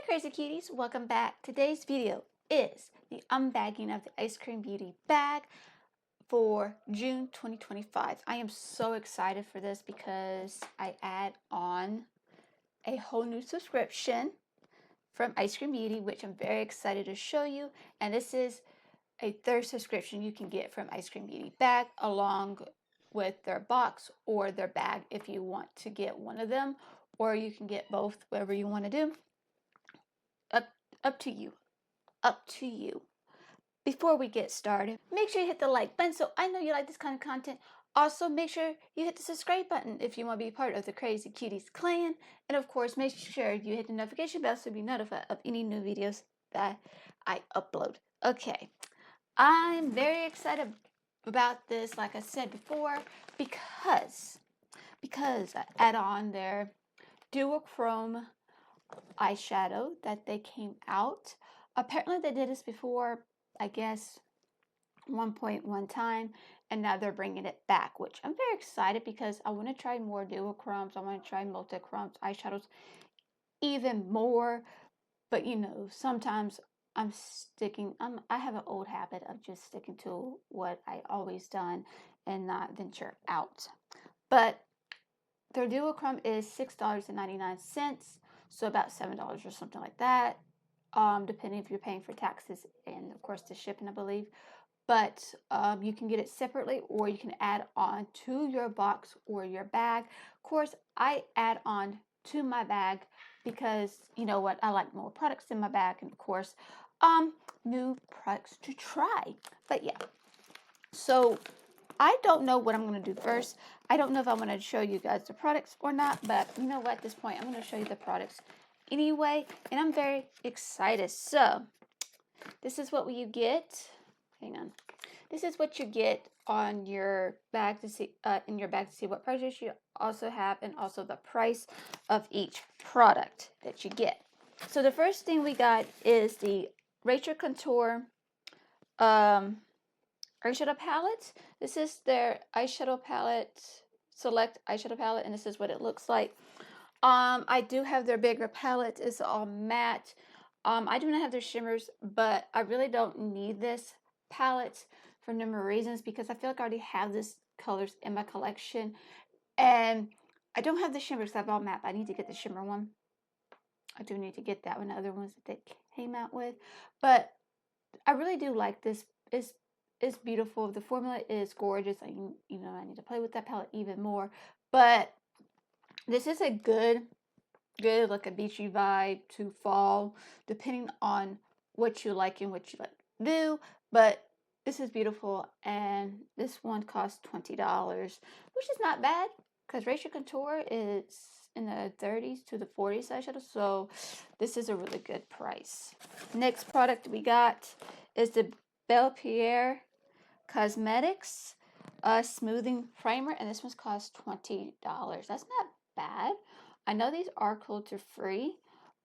Crazy Cuties, welcome back. Today's video is the unbagging of the Ice Cream Beauty bag for June 2025. I am so excited for this because I add on a whole new subscription from Ice Cream Beauty, which I'm very excited to show you. And this is a third subscription you can get from Ice Cream Beauty bag along with their box or their bag if you want to get one of them, or you can get both, whatever you want to do. Up to you. Up to you. Before we get started, make sure you hit the like button so I know you like this kind of content. Also, make sure you hit the subscribe button if you want to be part of the Crazy Cuties clan. And of course, make sure you hit the notification bell so you'll be notified of any new videos that I upload. Okay, I'm very excited about this, like I said before, because I add on their duochrome eyeshadow that they came out. Apparently they did this before, I guess 1.1 time, and now they're bringing it back, which I'm very excited because I want to try more duochromes. I want to try multichromes eyeshadows even more, but you know, sometimes I have an old habit of just sticking to what I always done and not venture out. But their duochrome is $6.99, so about $7 or something like that, depending if you're paying for taxes and of course the shipping, I believe. But you can get it separately, or you can add on to your box or your bag. Of course, I add on to my bag because you know what, I like more products in my bag, and of course new products to try. But yeah, so I don't know what I'm going to do first. I don't know if I'm going to show you guys the products or not, but you know what, at this point, I'm going to show you the products anyway, and I'm very excited. So, this is what you get. Hang on. This is what you get on your bag to see, in your bag to see what prices you also have, and also the price of each product that you get. So, the first thing we got is the Rachel Contour eyeshadow palette. This is their eyeshadow palette, select eyeshadow palette, and this is what it looks like. I do have their bigger palette. It's all matte. I do not have their shimmers, but I really don't need this palette for a number of reasons, because I feel like I already have this colors in my collection, and I don't have the shimmers because I bought matte. I need to get the shimmer one. I do need to get that one, the other ones that they came out with, but I really do like this. It's beautiful. The formula is gorgeous. I need to play with that palette even more. But this is a good like a beachy vibe to fall, depending on what you like and what you like to do. But this is beautiful, and this one costs $20, which is not bad because Rachel Contour is in the 30s to the 40s eyeshadow, so this is a really good price. Next product we got is the Belle Pierre Cosmetics smoothing primer, and this one's cost $20. That's not bad. I know these are cruelty free,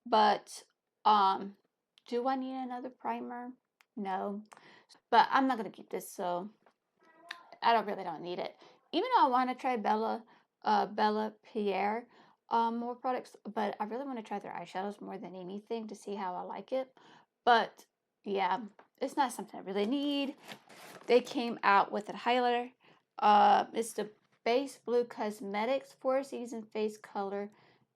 but do I need another primer? No, but I'm not gonna keep this, so I really don't need it. Even though I want to try Bella Pierre more products, but I really want to try their eyeshadows more than anything to see how I like it. But yeah, it's not something I really need. They came out with a highlighter. It's the Base Blue Cosmetics 4 Season Face Color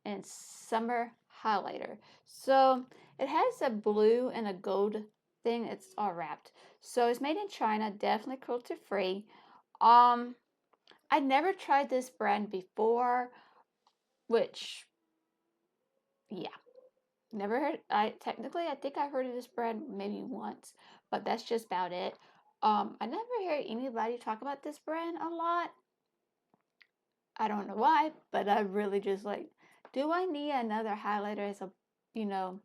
and Summer Highlighter. So it has a blue and a gold thing. It's all wrapped. So it's made in China, definitely cruelty free. I never tried this brand before, which, yeah, never heard. I think I heard of this brand maybe once, but that's just about it. I never hear anybody talk about this brand a lot. I don't know why, but I really just like, do I need another highlighter as a, no,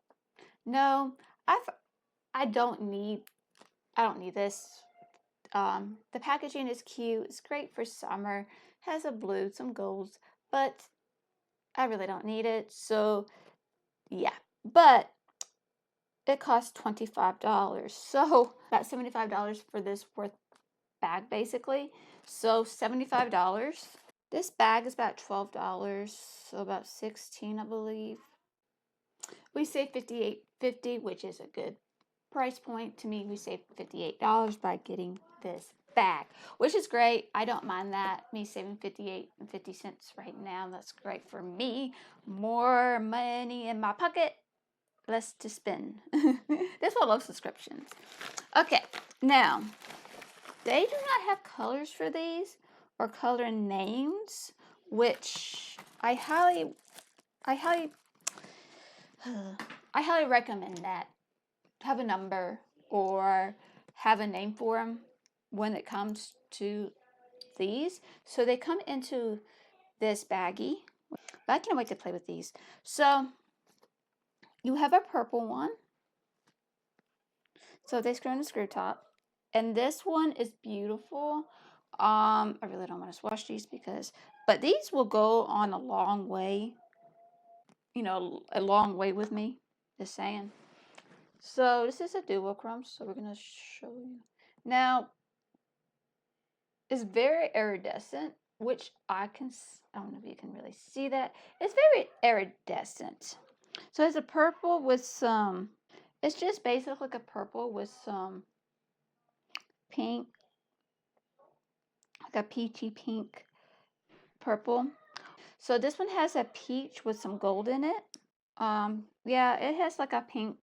I don't need this. The packaging is cute. It's great for summer. Has a blue, some golds, but I really don't need it. So yeah, but it costs $25. So about $75 for this worth bag basically. So $75. This bag is about $12, so about $16, I believe. We saved $58.50, which is a good price point to me. We saved $58 by getting this bag, which is great. I don't mind that. Me saving 58.50 right now. That's great for me. More money in my pocket, less to spend. That's why I love subscriptions. Okay, now they do not have colors for these or color names, which I highly I highly recommend that. Have a number or have a name for them when it comes to these. So they come into this baggie. But I can't wait to play with these. So you have a purple one. So they screw in the screw top. And this one is beautiful. I really don't want to swatch these but these will go on a long way. You know, a long way with me. Just saying. So this is a duochrome, so we're gonna show you. Now, it's very iridescent, which I don't know if you can really see that. It's very iridescent. So it's a purple with some, it's just basically like a purple with some pink, like a peachy pink purple. So this one has a peach with some gold in it. Yeah, it has like a pink,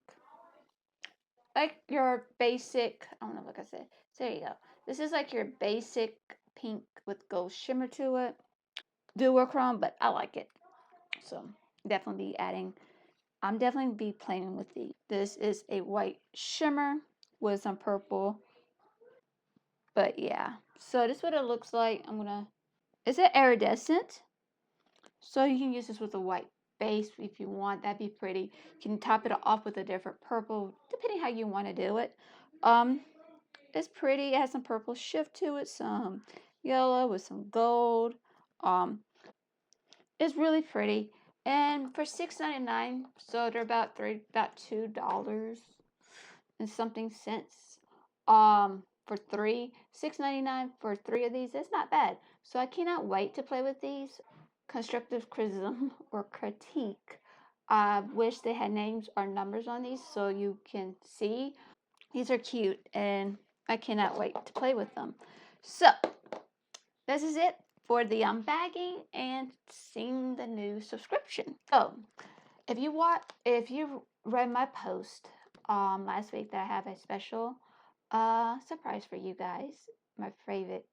like your basic, I don't know, like I said, there you go. This is like your basic pink with gold shimmer to it. Duochrome, but I like it. So definitely be adding, I'm definitely be playing with these. This is a white shimmer with some purple. But yeah, so this is what it looks like. Is it iridescent? So you can use this with a white base if you want. That'd be pretty. You can top it off with a different purple, depending how you want to do it. It's pretty. It has some purple shift to it, some yellow with some gold. It's really pretty. And for $6.99, so they're about $2 and something cents. For $6.99 for three of these, that's not bad. So I cannot wait to play with these. Constructive criticism or critique. I wish they had names or numbers on these so you can see. These are cute and I cannot wait to play with them. So this is it for the unbagging and seeing the new subscription. So if you read my post last week that I have a special surprise for you guys, my favorite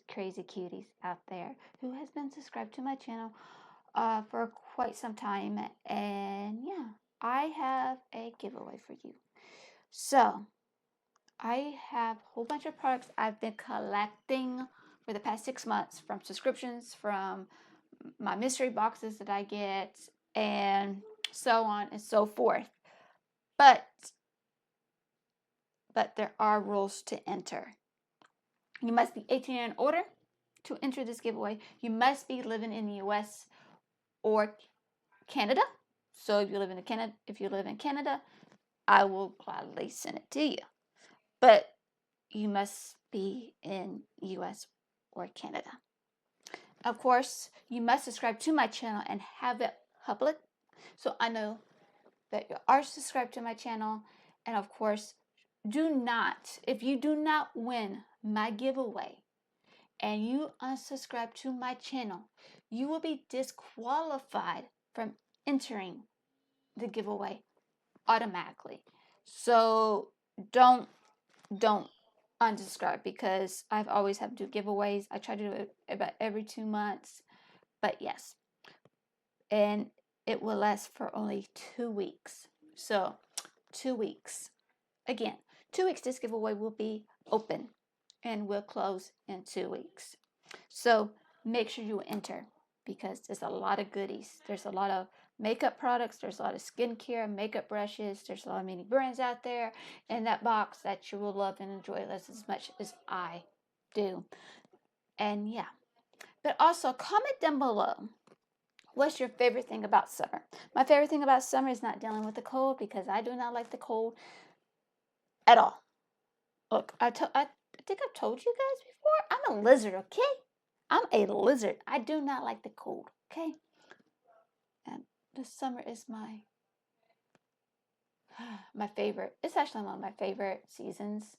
crazy cuties out there who has been subscribed to my channel for quite some time, and yeah, I have a giveaway for you. So I have a whole bunch of products I've been collecting for the past 6 months, from subscriptions, from my mystery boxes that I get, and so on and so forth. But there are rules to enter. You must be 18 and older to enter this giveaway. You must be living in the US or Canada. So if you live in Canada, I will gladly send it to you. But you must be in US or Canada. Of course, you must subscribe to my channel and have it public so I know that you are subscribed to my channel. And of course, if you do not win my giveaway and you unsubscribe to my channel, you will be disqualified from entering the giveaway automatically. So don't unsubscribe, because I've always have to do giveaways. I try to do it about every 2 months, but yes, and it will last for only 2 weeks. So 2 weeks. Again, 2 weeks this giveaway will be open and will close in 2 weeks. So make sure you enter, because there's a lot of goodies. There's a lot of makeup products. There's a lot of skincare, makeup brushes. There's a lot of many brands out there in that box that you will love and enjoy as much as I do. And yeah, but also comment down below, what's your favorite thing about summer? My favorite thing about summer is not dealing with the cold, because I do not like the cold at all. Look, I think I've told you guys before, I'm a lizard, okay? I'm a lizard. I do not like the cold, okay? And the summer is my my favorite. It's actually one of my favorite seasons.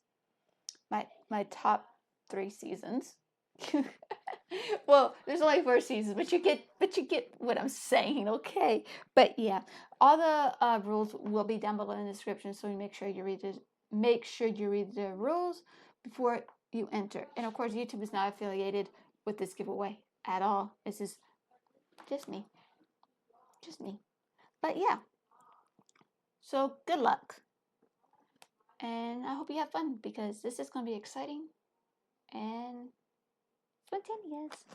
My top 3 seasons. Well, there's only 4 seasons, but you get what I'm saying, okay? But yeah, all the rules will be down below in the description, so make sure you read it. Make sure you read the rules before you enter. And of course, YouTube is not affiliated with this giveaway at all. This is just me, just me. But yeah, so good luck, and I hope you have fun because this is gonna be exciting and spontaneous.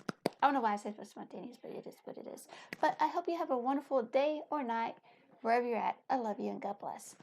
I don't know why I said spontaneous, but it is what it is. But I hope you have a wonderful day or night wherever you're at. I love you and God bless.